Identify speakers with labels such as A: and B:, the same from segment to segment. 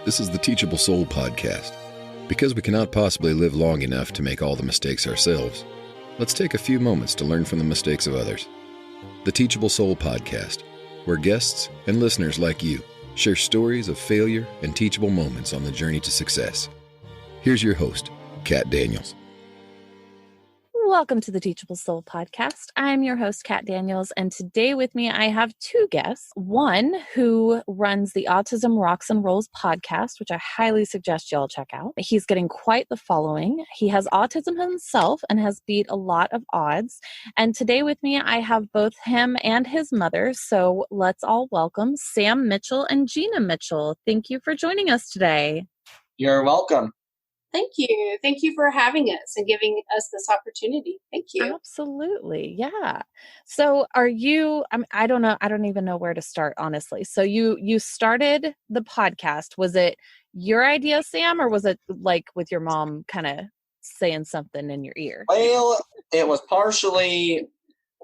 A: This is the Teachable Soul podcast. Because we cannot possibly live long enough to make all the mistakes ourselves, let's take a few moments to learn from the mistakes of others. The Teachable Soul podcast, where guests and listeners like you share stories of failure and teachable moments on the journey to success. Here's your host, Kat Daniels.
B: Welcome to the Teachable Soul podcast. I'm your host, Kat Daniels, and today with me I have two guests. One who runs the Autism Rocks and Rolls podcast, which I highly suggest you all check out. He's getting quite the following. He has autism himself and has beat a lot of odds. And today with me I have both him and his mother. So let's all welcome Sam Mitchell and Gina Mitchell. Thank you for joining us today.
C: You're welcome.
D: Thank you. Thank you for having us and giving us this opportunity. Thank you.
B: Absolutely. Yeah. So are you, I don't know. I don't even know where to start, honestly. So you started the podcast. Was it your idea, Sam, or was it like with your mom kind of saying something in your ear?
C: Well, it was partially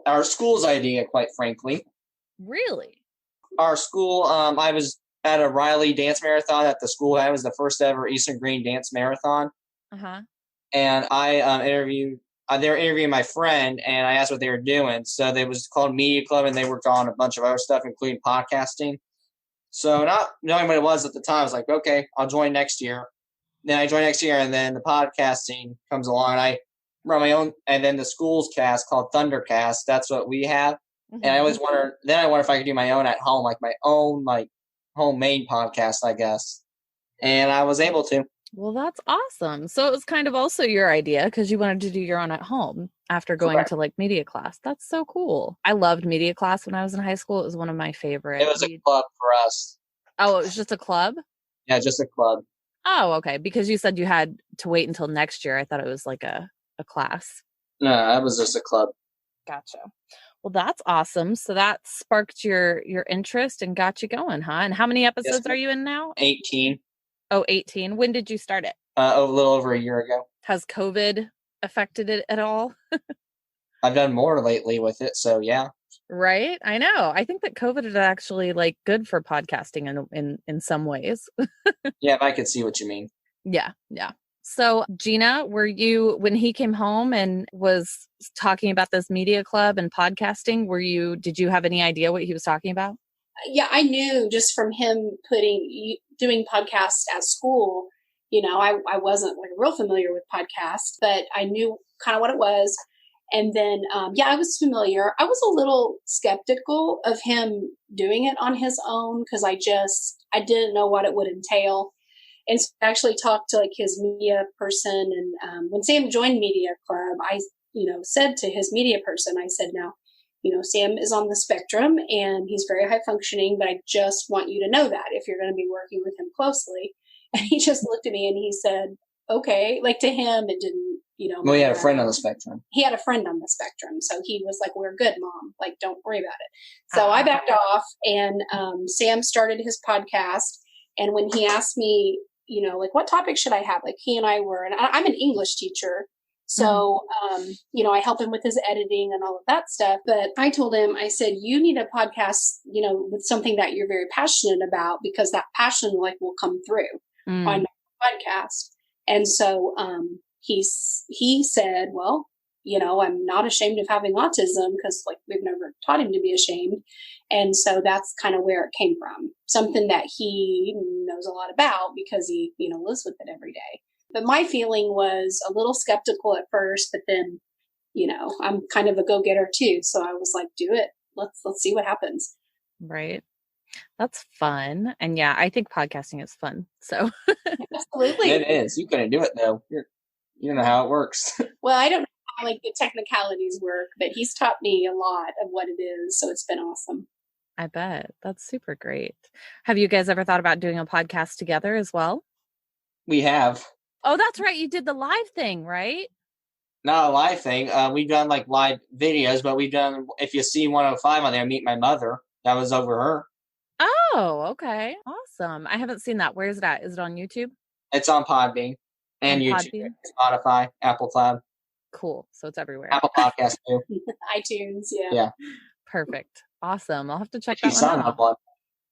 C: our school's idea, quite frankly.
B: Really?
C: Our school, I was at a Riley dance marathon at the school. That was the first ever Eastern Green dance marathon.
B: Uh-huh.
C: And I they were interviewing my friend, and I asked what they were doing. So they was called Media Club, and they worked on a bunch of other stuff, including podcasting. So not knowing what it was at the time, I was like, okay, I'll join next year. Then I joined next year, and then the podcasting comes along, and I run my own, and then the school's cast called Thundercast. That's what we have. Mm-hmm. And I always wonder if I could do my own at home, like my own, homemade podcast, I guess. And I was able to.
B: Well, that's awesome. So it was kind of also your idea because you wanted to do your own at home after going
C: Correct.
B: to like media class. That's so cool. I loved media class when I was in high school. It was one of my favorites.
C: It was a club for us.
B: Oh, it was just a club?
C: Yeah, just a club.
B: Oh, okay. Because you said you had to wait until next year. I thought it was like a class.
C: No, that was just a club.
B: Gotcha. Well, that's awesome. So that sparked your interest and got you going, huh? And how many episodes are you in now?
C: 18.
B: Oh, 18. When did you start it?
C: A little over a year ago.
B: Has COVID affected it at all?
C: I've done more lately with it, so yeah.
B: Right? I know. I think that COVID is actually like good for podcasting in some ways.
C: Yeah, I could see what you mean.
B: Yeah. So Gina, when he came home and was talking about this media club and podcasting, did you have any idea what he was talking about?
D: Yeah, I knew just from him doing podcasts at school, I wasn't like real familiar with podcasts, but I knew kind of what it was. And then, I was familiar. I was a little skeptical of him doing it on his own because I didn't know what it would entail. And so I actually talked to like his media person. And when Sam joined Media Club, I, said to his media person, I said, now, Sam is on the spectrum and he's very high functioning, but I just want you to know that if you're going to be working with him closely. And he just looked at me and he said, okay, like to him, it didn't,
C: Well, he had a friend on the spectrum.
D: He had a friend on the spectrum. So he was like, we're good, Mom. Like, don't worry about it. So I backed off and Sam started his podcast. And when he asked me, like, what topic should I have? Like he and I were, and I'm an English teacher. So, I help him with his editing and all of that stuff. But I told him, I said, you need a podcast, with something that you're very passionate about because that passion will come through on my podcast. And so, he said, well, I'm not ashamed of having autism because we've never taught him to be ashamed. And so that's kind of where it came from. Something that he knows a lot about because he, lives with it every day. But my feeling was a little skeptical at first, but then, I'm kind of a go-getter too. So I was like, do it. Let's see what happens.
B: Right. That's fun. And yeah, I think podcasting is fun. So
D: absolutely.
C: It is. You couldn't do it though. You don't know how it works.
D: Well, I don't know how the technicalities work, but he's taught me a lot of what it is. So it's been awesome.
B: I bet. That's super great. Have you guys ever thought about doing a podcast together as well?
C: We have.
B: Oh, that's right. You did the live thing, right?
C: Not a live thing. We've done live videos, but we've done, if you see 105 on there, Meet My Mother. That was over her.
B: Oh, okay. Awesome. I haven't seen that. Where is it at? Is it on YouTube?
C: It's on Podbean and YouTube, Podbean? Spotify, Apple Cloud.
B: Cool. So it's everywhere.
C: Apple Podcast too.
D: iTunes, yeah.
C: Yeah.
B: Perfect. Awesome. I'll have to check that one out.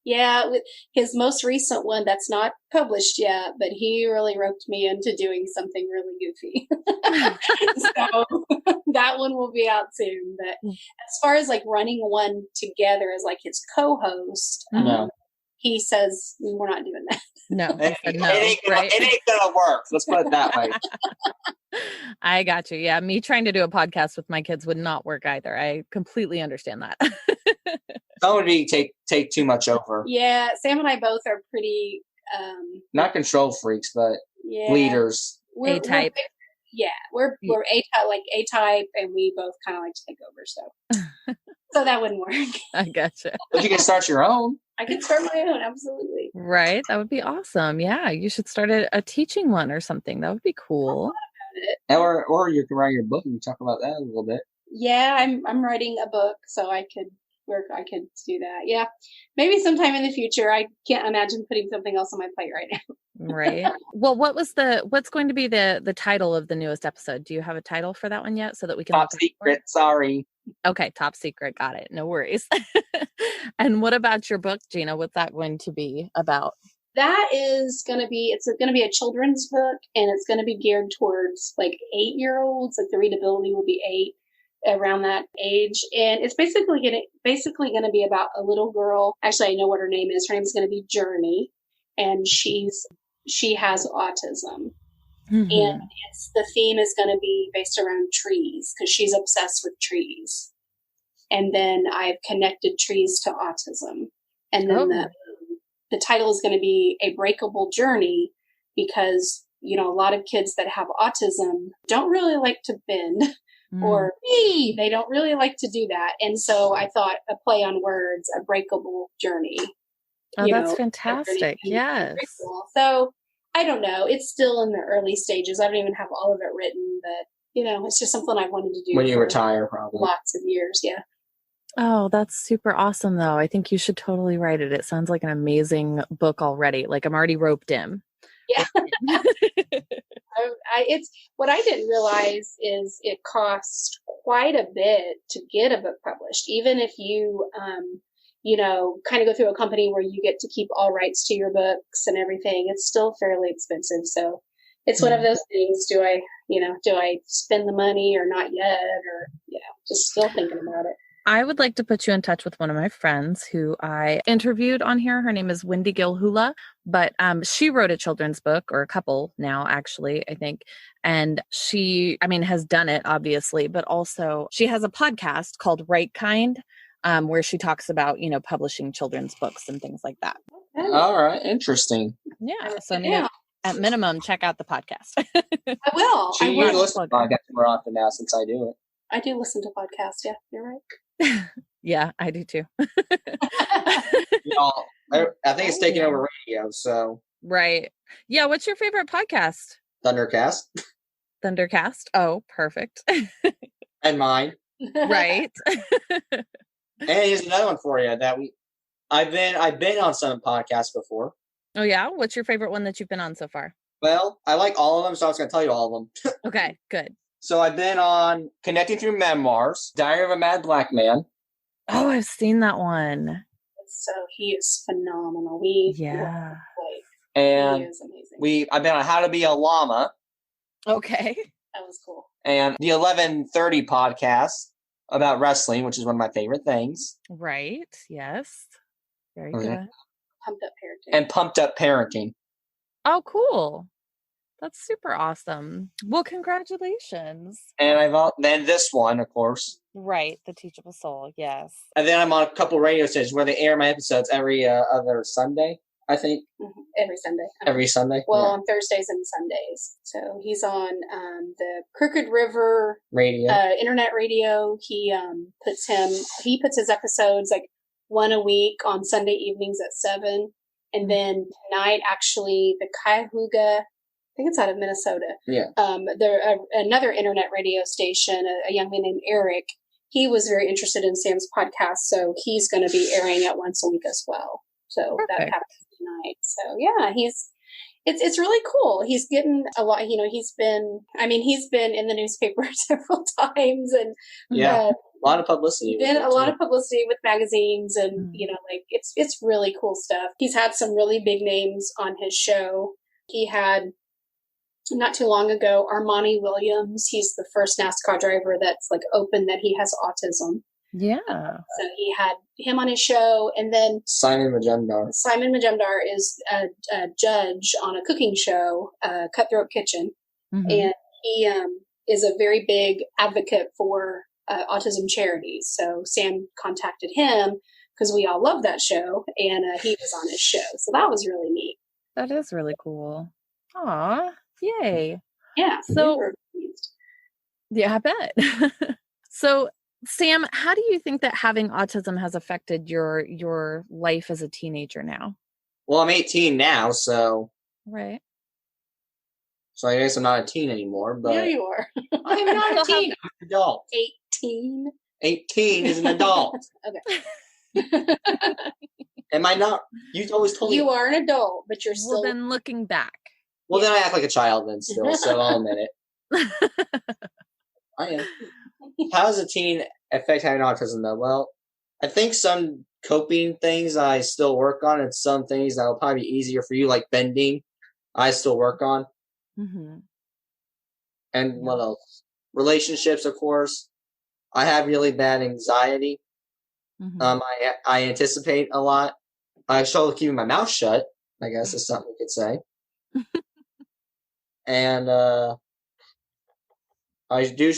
D: Yeah, with his most recent one that's not published yet, but he really roped me into doing something really goofy. So that one will be out soon. But as far as like running one together as like his co-host,
C: No.
D: he says we're not doing that.
B: No,
C: It,
B: no,
C: it ain't gonna work. Let's put it that way.
B: I got you. Yeah, me trying to do a podcast with my kids would not work either. I completely understand that.
C: That would be take too much over.
D: Yeah, Sam and I both are pretty
C: Not control freaks, but leaders.
D: We're
B: A-type.
D: We're A-type, like A-type, and we both kind of like to take over. So that wouldn't work.
B: I gotcha.
C: But you can start your own.
D: I could start my own, absolutely.
B: Right. That would be awesome. Yeah. You should start a teaching one or something. That would be cool.
C: Or you can write your book and talk about that a little bit.
D: Yeah, I'm writing a book, so I could do that. Yeah. Maybe sometime in the future. I can't imagine putting something else on my plate right now.
B: Right. Well, what's going to be the title of the newest episode? Do you have a title for that one yet so that we can
C: Top secret, sorry.
B: Okay, top secret. Got it. No worries. And what about your book, Gina? What's that going to be about?
D: That is going to be, it's going to be a children's book, and it's going to be geared towards like 8-year-olds. Like the readability will be 8, around that age. And it's basically going to be about a little girl. Actually, I know what her name is. Her name is going to be Journey, and she has autism.
B: Mm-hmm.
D: And the theme is going to be based around trees because she's obsessed with trees. And then I've connected trees to autism. And then the title is going to be A Breakable Journey because, a lot of kids that have autism don't really like to bend or they don't really like to do that. And so I thought a play on words, A Breakable Journey.
B: Oh, that's fantastic. Yes.
D: So I don't know. It's still in the early stages. I don't even have all of it written, but it's just something I wanted to do
C: when you retire, probably
D: lots of years. Yeah.
B: Oh, that's super awesome, though. I think you should totally write it. It sounds like an amazing book already. Like I'm already roped in.
D: Yeah. It's what I didn't realize is it costs quite a bit to get a book published, even if you kind of go through a company where you get to keep all rights to your books and everything. It's still fairly expensive. So it's one of those things. Do I spend the money or not yet? Or, just still thinking about it.
B: I would like to put you in touch with one of my friends who I interviewed on here. Her name is Wendy Gilhula, but she wrote a children's book, or a couple now, actually, I think. And she, has done it, obviously, but also she has a podcast called Right Kind, where she talks about, publishing children's books and things like that.
C: All right. Interesting.
B: Yeah. So at minimum, check out the podcast.
D: I will.
C: You listen to podcasts more often now since I do it.
D: I do listen to podcasts. Yeah, you're right.
B: Yeah, I do too.
C: I think it's taking over radio. So
B: right. Yeah. What's your favorite podcast?
C: Thundercast.
B: Thundercast. Oh, perfect.
C: And mine.
B: Right.
C: And here's another one for you that I've been on some podcasts before.
B: Oh yeah? What's your favorite one that you've been on so far?
C: Well, I like all of them, so I was going to tell you all of them.
B: Okay, good.
C: So I've been on Connecting Through Memoirs, Diary of a Mad Black Man.
B: Oh, I've seen that one.
D: So he is phenomenal.
B: And
D: he is amazing.
C: I've been on How to Be a Llama.
B: Okay.
D: That was cool.
C: And the 11:30 podcast about wrestling, which is one of my favorite things.
B: Right. Yes. Very good.
D: Pumped Up Parenting.
C: And Pumped Up Parenting.
B: Oh, cool. That's super awesome. Well, congratulations.
C: And then this one, of course.
B: Right. The Teachable Soul. Yes.
C: And then I'm on a couple radio stations where they air my episodes every other Sunday, I think.
D: Mm-hmm. Every Sunday.
C: Every Sunday?
D: Well, on Thursdays and Sundays. So he's on the Crooked River
C: radio,
D: internet radio. He puts his episodes like one a week on Sunday evenings at 7. And then tonight, actually, the Cuyahoga, I think it's out of Minnesota.
C: Yeah.
D: Another internet radio station, a young man named Eric, he was very interested in Sam's podcast, so he's going to be airing it once a week as well. So that happens tonight. So yeah, it's really cool. He's getting a lot, he's been in the newspaper several times, and
C: a lot of publicity.
D: Been a lot of publicity with magazines, and it's really cool stuff. He's had some really big names on his show. He had, not too long ago, Armani Williams. He's the first NASCAR driver that's like open that he has autism.
B: Yeah.
D: So he had him on his show, and then
C: Simon Majumdar.
D: Simon Majumdar is a judge on a cooking show, Cutthroat Kitchen, and he is a very big advocate for autism charities. So Sam contacted him because we all love that show, and he was on his show. So that was really neat.
B: That is really cool. Aw, yay.
D: Yeah.
B: So, yeah, I bet. So, Sam, how do you think that having autism has affected your life as a teenager now?
C: Well, I'm 18 now, so.
B: Right.
C: So I guess I'm not a teen anymore, but.
D: Yeah, you are.
C: I'm not a teen. I'm an adult.
D: 18?
C: 18 is an adult.
D: Okay.
C: Am I not? You always told me.
D: You are an adult, but you're still.
B: Well, then looking back.
C: Well, then I act like a child then still, so I'll admit it. I am. How does a teen affect having autism, though? Well, I think some coping things I still work on, and some things that will probably be easier for you, like bending, I still work on. And what else? Relationships, of course. I have really bad anxiety. I anticipate a lot. I struggle keeping my mouth shut, I guess is something we could say. And I do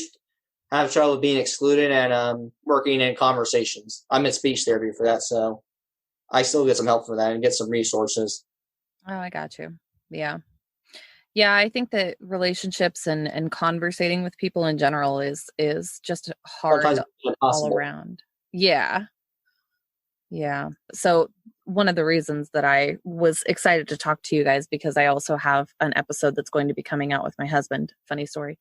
C: have trouble being excluded and working in conversations. I'm in speech therapy for that, so I still get some help for that and get some resources.
B: Oh, I got you. Yeah. Yeah, I think that relationships and conversating with people in general is just hard all around. Yeah. Yeah. So one of the reasons that I was excited to talk to you guys, because I also have an episode that's going to be coming out with my husband, funny story,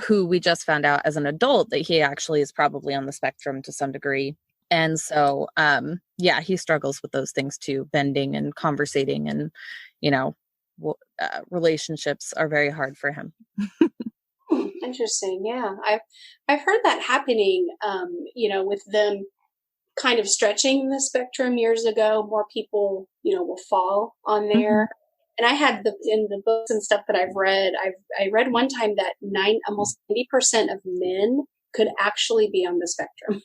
B: who we just found out as an adult that he actually is probably on the spectrum to some degree. And so, yeah, he struggles with those things too, bending and conversating, and, relationships are very hard for him.
D: Interesting. Yeah. I've heard that happening, with them kind of stretching the spectrum years ago. More people, will fall on there. And I had in the books and stuff that I've read, I read one time that almost 90% of men could actually be on the spectrum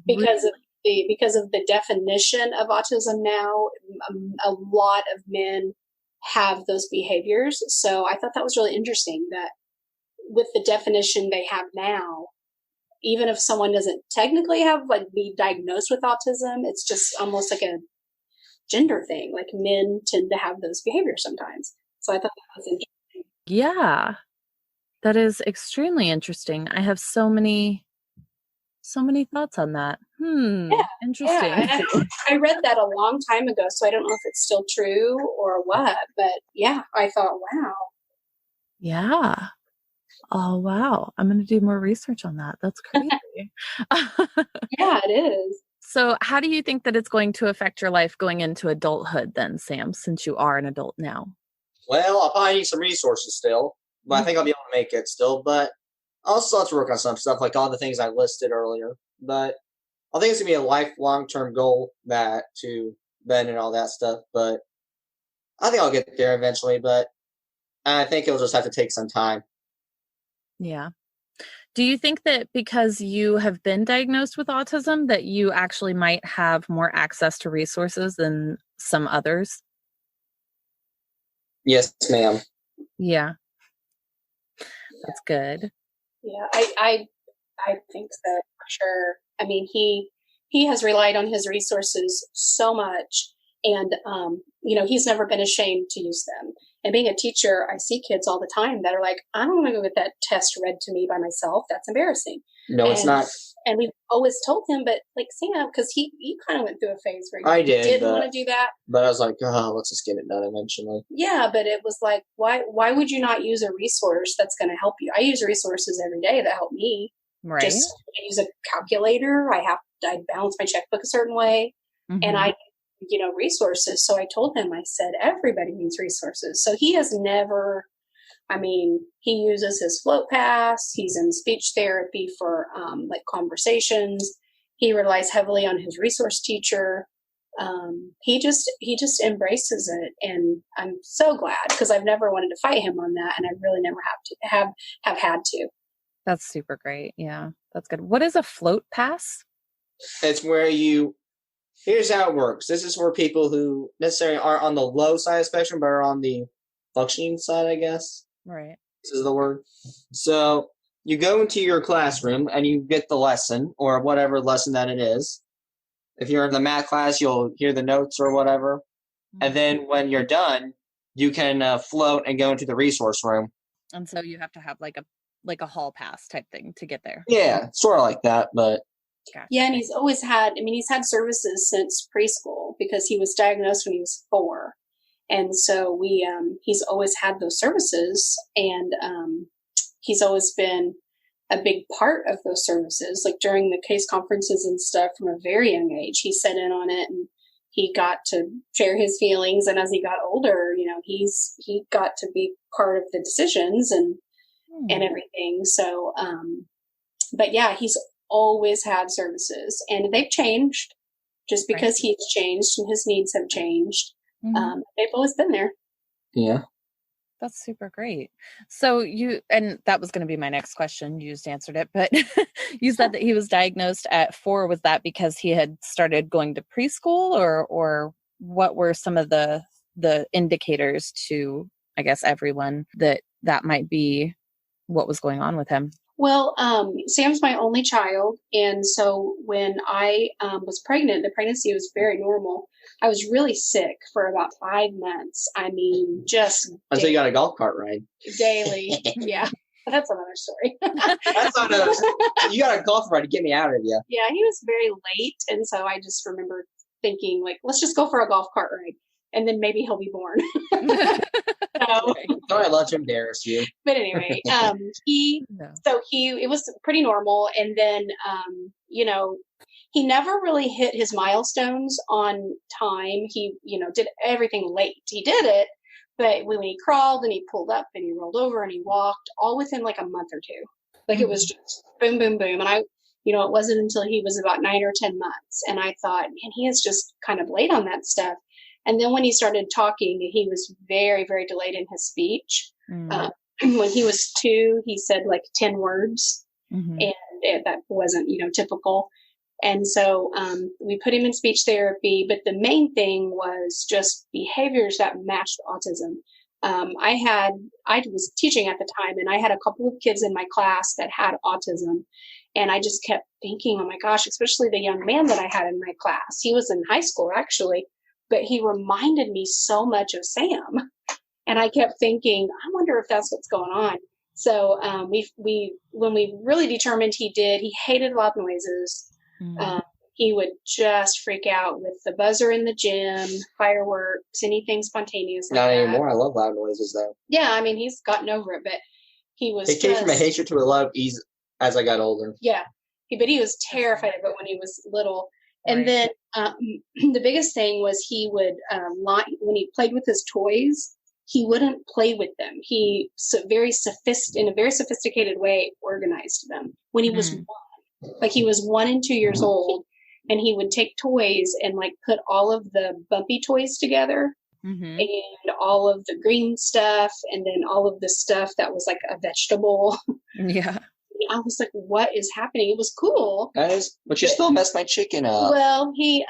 D: because of the definition of autism now. A lot of men have those behaviors. So I thought that was really interesting that with the definition they have now, even if someone doesn't technically be diagnosed with autism, it's just almost like a gender thing. Like men tend to have those behaviors sometimes. So I thought that was interesting.
B: Yeah, that is extremely interesting. I have so many thoughts on that.
D: Yeah,
B: interesting.
D: Yeah. I read that a long time ago, so I don't know if it's still true or what, but yeah, I thought, wow.
B: Yeah. Oh, wow. I'm going to do more research on that. That's crazy.
D: Yeah, it is.
B: So how do you think that it's going to affect your life going into adulthood then, Sam, since you are an adult now?
C: Well, I'll probably need some resources still, but I think I'll be able to make it still. But I'll still have to work on some stuff, like all the things I listed earlier. But I think it's going to be a long-term goal to bend and all that stuff. But I think I'll get there eventually, but I think it'll just have to take some time.
B: Yeah. Do you think that because you have been diagnosed with autism that you actually might have more access to resources than some others?
C: Yes, ma'am.
B: Yeah. That's good.
D: Yeah, I think so, for sure. I mean, he has relied on his resources so much, and he's never been ashamed to use them. And being a teacher, I see kids all the time that are like, I don't want to go get that test read to me by myself. That's embarrassing.
C: No, it's not.
D: And we've always told him, but like Sam, because he kind of went through a phase where
C: I
D: he didn't
C: but,
D: want to do that.
C: But I was like, let's just get it done eventually.
D: Yeah, but it was like, why would you not use a resource that's going to help you? I use resources every day that help me.
B: Right.
D: Just I use a calculator. I balance my checkbook a certain way, and I resources. So I told him, I said, everybody needs resources. So he has never, he uses his float pass. He's in speech therapy for conversations. He relies heavily on his resource teacher. He just embraces it, and I'm so glad, because I've never wanted to fight him on that, and I really never have had to.
B: That's super great. Yeah, that's good. What is a float pass?
C: It's where here's how it works. This is for people who necessarily aren't on the low side of the spectrum, but are on the functioning side, I guess.
B: Right.
C: This is the word. So you go into your classroom and you get the lesson, or whatever lesson that it is. If you're in the math class, you'll hear the notes or whatever. Mm-hmm. And then when you're done, you can float and go into the resource room.
B: And so you have to have like a hall pass type thing to get there.
C: Yeah, sort of like that, but.
B: Gotcha.
D: Yeah, and he's always had, he's had services since preschool, because he was diagnosed when he was 4. And so he's always had those services, and he's always been a big part of those services. Like during the case conferences and stuff from a very young age, he sat in on it, and he got to share his feelings. And as he got older, he got to be part of the decisions and everything. So, but yeah, he's always had services, and they've changed just because he's changed and his needs have changed. They've always been there.
C: Yeah.
B: That's super great. So and that was going to be my next question. You just answered it, but you said that he was diagnosed at 4. Was that because he had started going to preschool, or what were some of the indicators to, I guess, everyone that might be what was going on with him?
D: Well, Sam's my only child. And so when I was pregnant, the pregnancy was very normal. I was really sick for about 5 months. Just
C: until you got a golf cart ride.
D: Daily. Yeah. But that's another story.
C: That's not another story. You got a golf ride to get me out of you.
D: Yeah, he was very late. And so I just remember thinking, let's just go for a golf cart ride, and then maybe he'll be born.
C: Don't I let him embarrass you?
D: But anyway, it was pretty normal. And then, he never really hit his milestones on time. He, did everything late. He did it, but when he crawled and he pulled up and he rolled over and he walked, all within like a month or 2. It was just boom, boom, boom. And it wasn't until he was about 9 or 10 months. And I thought, man, he is just kind of late on that stuff. And then when he started talking, he was very, very delayed in his speech. When he was 2, he said like 10 words, and that wasn't, typical. And so we put him in speech therapy, but the main thing was just behaviors that matched autism. I was teaching at the time, and I had a couple of kids in my class that had autism. And I just kept thinking, oh my gosh, especially the young man that I had in my class. He was in high school, actually, but he reminded me so much of Sam. And I kept thinking, I wonder if that's what's going on. So when we really determined he hated loud noises. He would just freak out with the buzzer in the gym, fireworks, anything spontaneous.
C: Not anymore. I love loud noises, though.
D: Yeah, he's gotten over it, but he was.
C: It came from a hatred to a love as I got older.
D: Yeah, but he was terrified of it when he was little. And then the biggest thing was he would, when he played with his toys, he wouldn't play with them. He in a very sophisticated way, organized them. When he was 1, he was 1 and 2 years old, and he would take toys and put all of the bumpy toys together, and all of the green stuff, and then all of the stuff that was like a vegetable.
B: Yeah.
D: I was like, what is happening? It was cool.
C: Guys, but you still messed my chicken up.
D: Well, he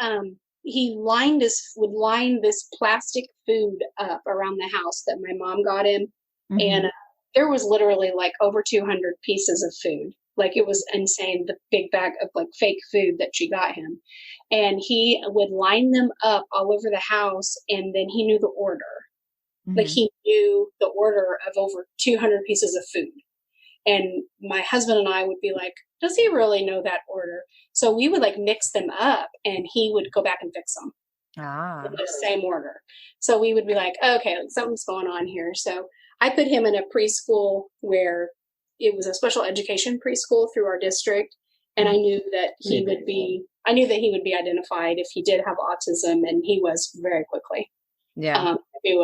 D: would line this plastic food up around the house that my mom got him. And there was literally over 200 pieces of food. It was insane, the big bag of fake food that she got him. And he would line them up all over the house, and then he knew the order. He knew the order of over 200 pieces of food. And my husband and I would be like, does he really know that order? So we would mix them up, and he would go back and fix them in the same order. So we would be like, okay, something's going on here. So I put him in a preschool where it was a special education preschool through our district. And I knew that he would be I knew that he would be identified if he did have autism, and he was very quickly.
B: Yeah.
D: I think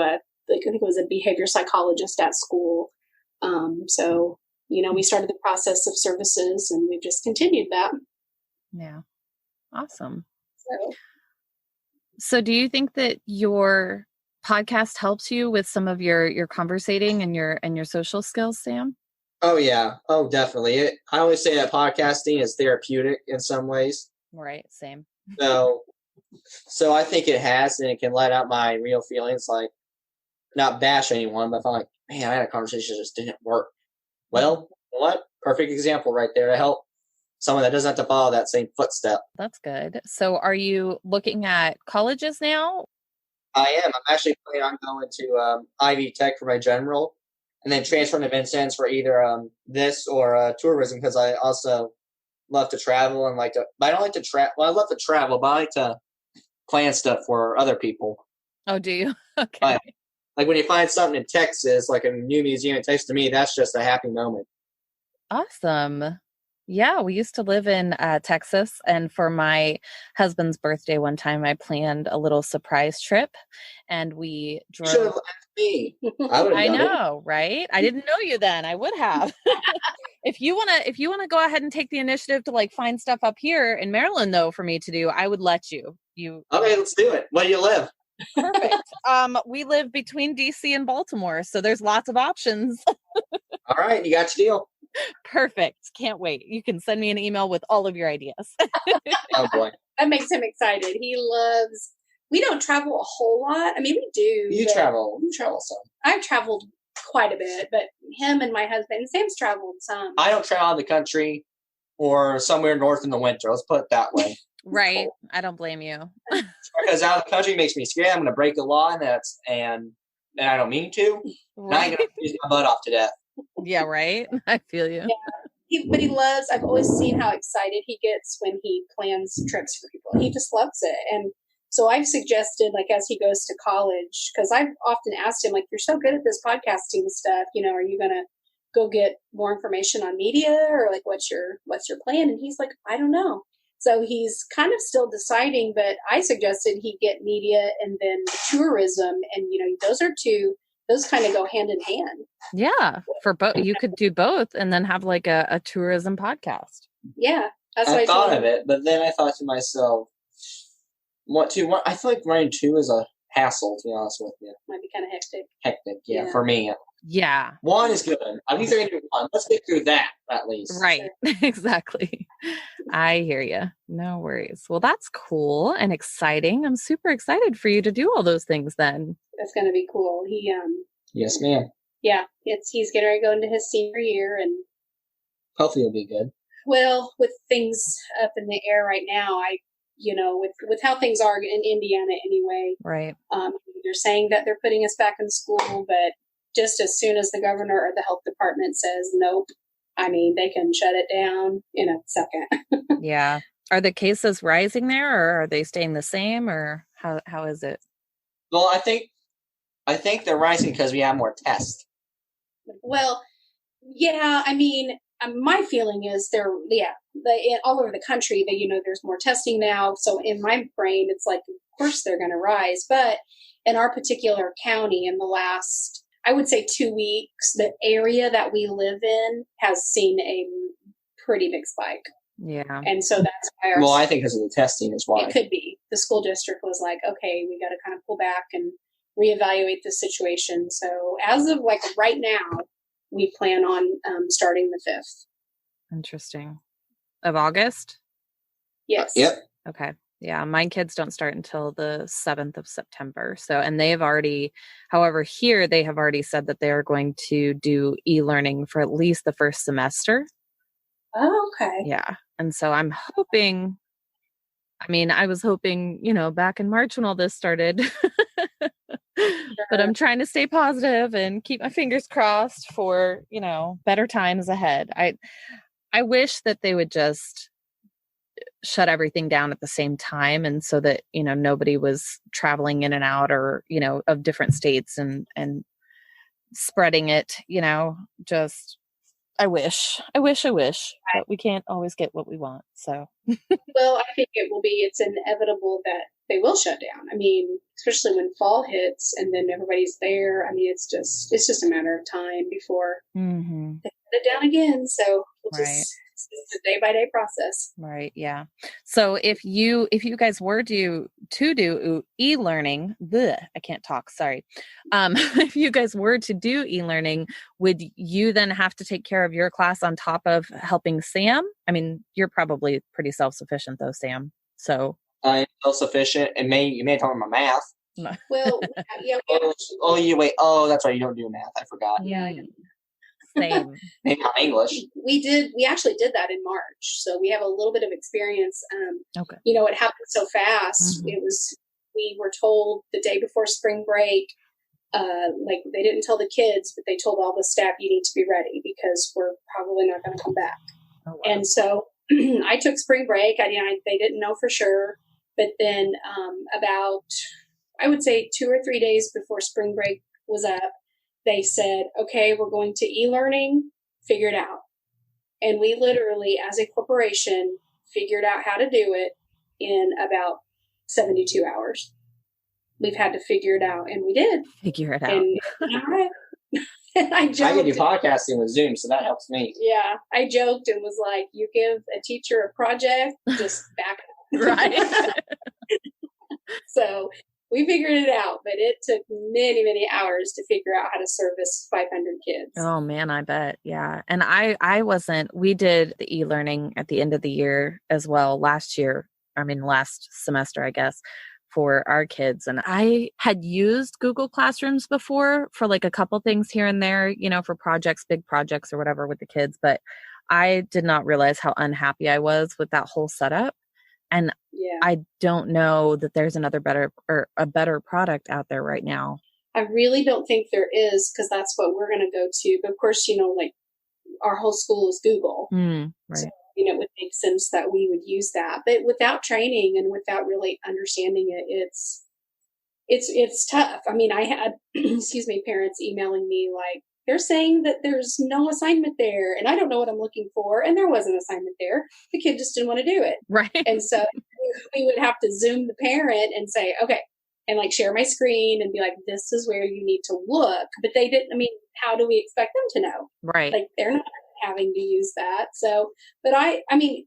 D: it was a behavior psychologist at school. So, we started the process of services, and we've just continued that.
B: Yeah. Awesome.
D: So
B: So do you think that your podcast helps you with some of your conversating and your social skills, Sam?
C: Oh yeah. Oh, definitely. I always say that podcasting is therapeutic in some ways.
B: Right. Same.
C: So I think it has, and it can let out my real feelings, like not bash anyone, but if I'm like, man, I had a conversation that just didn't work. Well, you know what? Perfect example right there to help someone that doesn't have to follow that same footstep.
B: That's good. So are you looking at colleges now?
C: I am. I'm actually planning on going to Ivy Tech for my general, and then transferring to Vincennes for either this or tourism, because I also love to travel and but I don't like to travel. Well, I love to travel, but I like to plan stuff for other people.
B: Oh, do you? Okay.
C: Like when you find something in Texas, like a new museum in Texas, to me, that's just a happy moment.
B: Awesome. Yeah, we used to live in Texas, and for my husband's birthday one time, I planned a little surprise trip, and we
C: You should have
B: drove.
C: asked me. I would have
B: I
C: done it.
B: know, right? I didn't know you then. I would have. If you wanna go ahead and take the initiative to like find stuff up here in Maryland though for me to do, I would let you.
C: Okay, let's do it. Where do you live?
B: Perfect. We live between DC and Baltimore, so there's lots of options.
C: All right, you got your deal.
B: Perfect. Can't wait. You can send me an email with all of your ideas.
C: Oh boy.
D: that makes him excited. He loves. We don't travel a whole lot. I mean, we do.
C: You travel some.
D: I've traveled quite a bit, but him and my husband, Sam's traveled some.
C: I don't travel out of the country or somewhere north in the winter. Let's put it that way.
B: Right. I don't blame you.
C: Because out of the country makes me scared. I'm going to break the law, and I don't mean to. Now I'm going to freeze my butt off to death.
B: Yeah, right. I feel you.
D: Yeah. But he loves. I've always seen how excited he gets when he plans trips for people. He just loves it, and so I've suggested, like, as he goes to college, because I've often asked him, like, you're so good at this podcasting stuff, are you going to go get more information on media, or like, what's your plan? And he's like, I don't know. So he's kind of still deciding, but I suggested he get media and then tourism. And, those kind of go hand in hand.
B: Yeah. For both, you could do both and then have like a tourism podcast.
D: Yeah. That's
C: I
D: what
C: thought of it, but then I thought to myself, I feel like running two is a hassle, to be honest with you.
D: Might be kind of
C: Hectic, yeah, for me.
B: Yeah.
C: One is good. I think they're going to do one. Let's get through that, at least.
B: Right. Exactly. I hear you. No worries. Well, that's cool and exciting. I'm super excited for you to do all those things then.
D: That's going to be cool. He,
C: Yes, ma'am.
D: Yeah, he's getting ready to go into his senior year, and
C: hopefully it'll be good.
D: Well, with things up in the air right now, with how things are in Indiana anyway.
B: Right.
D: They're saying that they're putting us back in school, but just as soon as the governor or the health department says nope, they can shut it down in a second.
B: Yeah. Are the cases rising there, or are they staying the same, or how is it?
C: Well, I think they're rising because we have more tests.
D: Well, yeah, my feeling is all over the country that, there's more testing now. So in my brain, it's like, of course they're going to rise. But in our particular county, in the last, I would say 2 weeks, the area that we live in has seen a pretty big spike.
B: Yeah.
D: And so that's why
C: I think because of the testing is why.
D: It could be. The school district was like, okay, we got to kind of pull back and reevaluate the situation. So as of like right now, we plan on starting the 5th.
B: Interesting. Of August?
D: Yes.
C: Yep.
B: Okay. Yeah. My kids don't start until the 7th of September. So, and they have already, however, here they have already said that they are going to do e-learning for at least the first semester.
D: Oh, okay.
B: Yeah. And so I'm hoping, I was hoping, back in March when all this started, but I'm trying to stay positive and keep my fingers crossed for, better times ahead. I wish that they would just shut everything down at the same time. And so that, nobody was traveling in and out or, of different states and spreading it, just I wish, but we can't always get what we want. So,
D: well, I think it's inevitable that they will shut down. I mean, especially when fall hits and then everybody's there. I mean, it's just a matter of time before they shut it down again. So it's a day by day process.
B: Right. Yeah. So if you guys were to do e-learning, I can't talk. Sorry. If you guys were to do e-learning, would you then have to take care of your class on top of helping Sam? I mean, you're probably pretty self-sufficient though, Sam. So
C: I am self-sufficient, and you may talk about my math.
B: no.
D: Well, yeah.
C: Oh, that's right. You don't do math. I forgot.
D: Yeah, I know.
B: Same.
C: Maybe not English.
D: We actually did that in March, so we have a little bit of experience.
B: Okay.
D: You know, it happened so fast. We were told the day before spring break, like they didn't tell the kids, but they told all the staff, you need to be ready because we're probably not going to come back.
B: Oh, wow.
D: And so I took spring break. They didn't know for sure, but then about, I would say 2 or 3 days before spring break was up, they said, okay, we're going to e-learning, figure it out. And we literally, as a corporation, figured out how to do it in about 72 hours. We've had to figure it out, and we did.
B: Figure it out.
D: And I joked.
C: I can do podcasting with Zoom, so that helps me.
D: Yeah, I joked and was like, you give a teacher a project, just back up.
B: Right.
D: So we figured it out, but it took many, many hours to figure out how to service 500 kids.
B: Oh man, I bet. Yeah. And we did the e-learning at the end of the year as well last semester, I guess, for our kids. And I had used Google Classrooms before for like a couple things here and there, for projects, big projects or whatever with the kids. But I did not realize how unhappy I was with that whole setup. And I don't know that there's a better product out there right now.
D: I really don't think there is, because that's what we're going to go to. But of course, like our whole school is Google.
B: Right.
D: So, it would make sense that we would use that. But without training and without really understanding it, it's tough. I mean, I had, parents emailing me like, they're saying that there's no assignment there and I don't know what I'm looking for. And there was an assignment there. The kid just didn't want to do it.
B: Right.
D: And so we would have to Zoom the parent and say, okay, and like share my screen and be like, this is where you need to look. But they didn't, how do we expect them to know?
B: Right.
D: Like they're not having to use that. So, but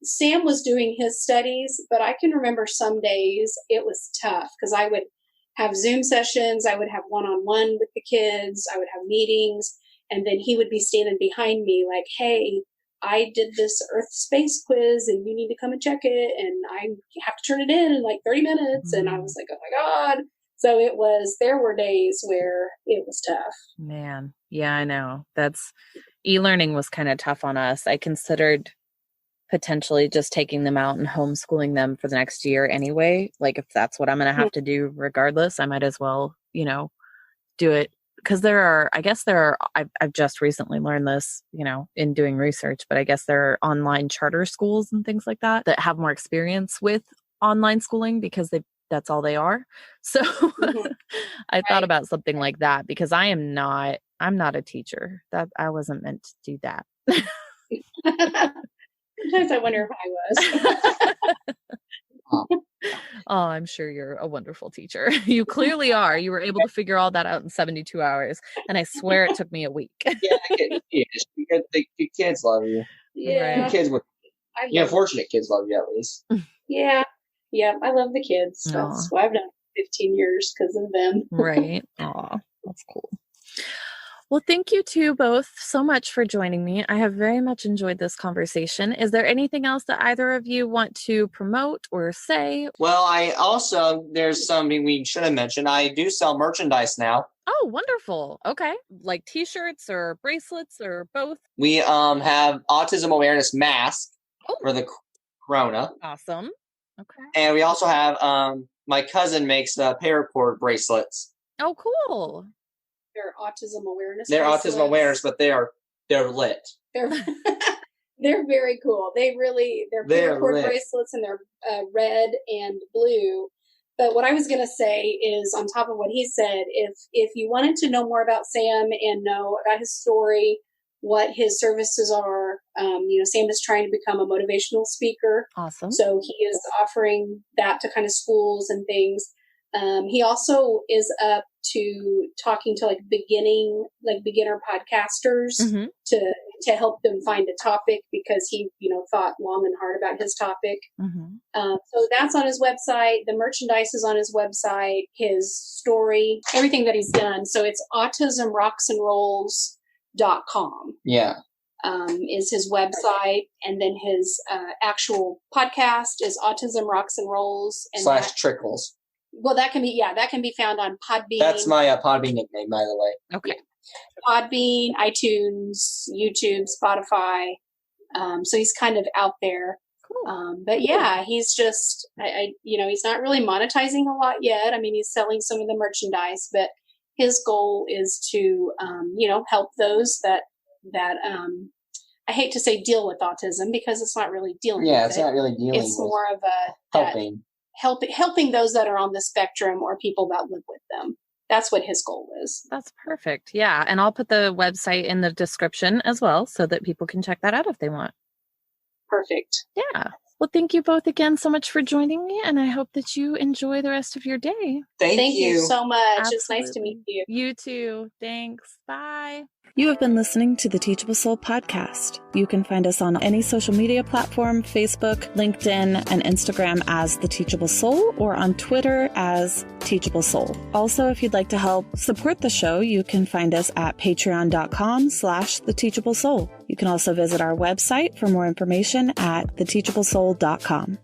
D: Sam was doing his studies, but I can remember some days it was tough because I would have Zoom sessions. I would have one-on-one with the kids. I would have meetings. And then he would be standing behind me like, hey, I did this Earth space quiz and you need to come and check it. And I have to turn it in like 30 minutes. And I was like, oh my God. So there were days where it was tough.
B: Man. Yeah, I know. E-learning was kind of tough on us. I considered potentially just taking them out and homeschooling them for the next year anyway. Like if that's what I'm going to have to do regardless, I might as well, do it. Because I've just recently learned this, in doing research, but I guess there are online charter schools and things like that have more experience with online schooling because that's all they are. So I thought about something like that because I'm not a teacher. That I wasn't meant to do that.
D: Sometimes I wonder if I was.
B: Oh, I'm sure you're a wonderful teacher. You clearly are. You were able to figure all that out in 72 hours. And I swear it took me a week.
C: Because the kids love you.
D: Yeah.
C: Fortunate kids love you at least.
D: Yeah. Yeah. I love the kids. That's why I've done 15 years because of them.
B: Right. Aw, that's cool. Well, thank you two both so much for joining me. I have very much enjoyed this conversation. Is there anything else that either of you want to promote or say?
C: Well, there's something we should have mentioned. I do sell merchandise now.
B: Oh, wonderful. Okay. Like t-shirts or bracelets or both?
C: We have autism awareness mask for the corona.
B: Awesome. Okay.
C: And we also have my cousin makes paracord bracelets.
B: Oh, cool.
D: They're autism awareness.
C: They're bracelets. Autism awareness, but they're lit.
D: They're very cool. They're paracord bracelets and they're red and blue. But what I was going to say is, on top of what he said, if you wanted to know more about Sam and know about his story, what his services are. Sam is trying to become a motivational speaker.
B: Awesome.
D: So he is offering that to kind of schools and things. He also is up to talking to beginner podcasters
B: Mm-hmm.
D: to help them find a topic, because he, thought long and hard about his topic.
B: Mm-hmm.
D: So that's on his website. The merchandise is on his website, his story, everything that he's done. So it's autismrocksandrolls.com.
C: Yeah.
D: Is his website, and then his actual podcast is Autism Rocks and Rolls and
C: / Trickles.
D: Well, that can be found on Podbean.
C: That's my Podbean nickname, by the way.
B: Okay.
D: Podbean, iTunes, YouTube, Spotify. So he's kind of out there.
B: Cool.
D: But yeah, he's just, he's not really monetizing a lot yet. I mean, he's selling some of the merchandise, but his goal is to, help those that I hate to say deal with autism, because it's not really dealing with it.
C: Yeah, it's not really dealing with it.
D: It's more of a helping those that are on the spectrum or people that live with them. That's what his goal is.
B: That's perfect. Yeah. And I'll put the website in the description as well, so that people can check that out if they want.
D: Perfect.
B: Yeah. Well, thank you both again so much for joining me, and I hope that you enjoy the rest of your day.
C: Thank
D: you so much.
B: Absolutely.
D: It's nice to meet you.
B: You too. Thanks. Bye. You have been listening to the Teachable Soul podcast. You can find us on any social media platform, Facebook, LinkedIn, and Instagram as The Teachable Soul, or on Twitter as Teachable Soul. Also, if you'd like to help support the show, you can find us at patreon.com/The Teachable Soul. You can also visit our website for more information at theteachablesoul.com.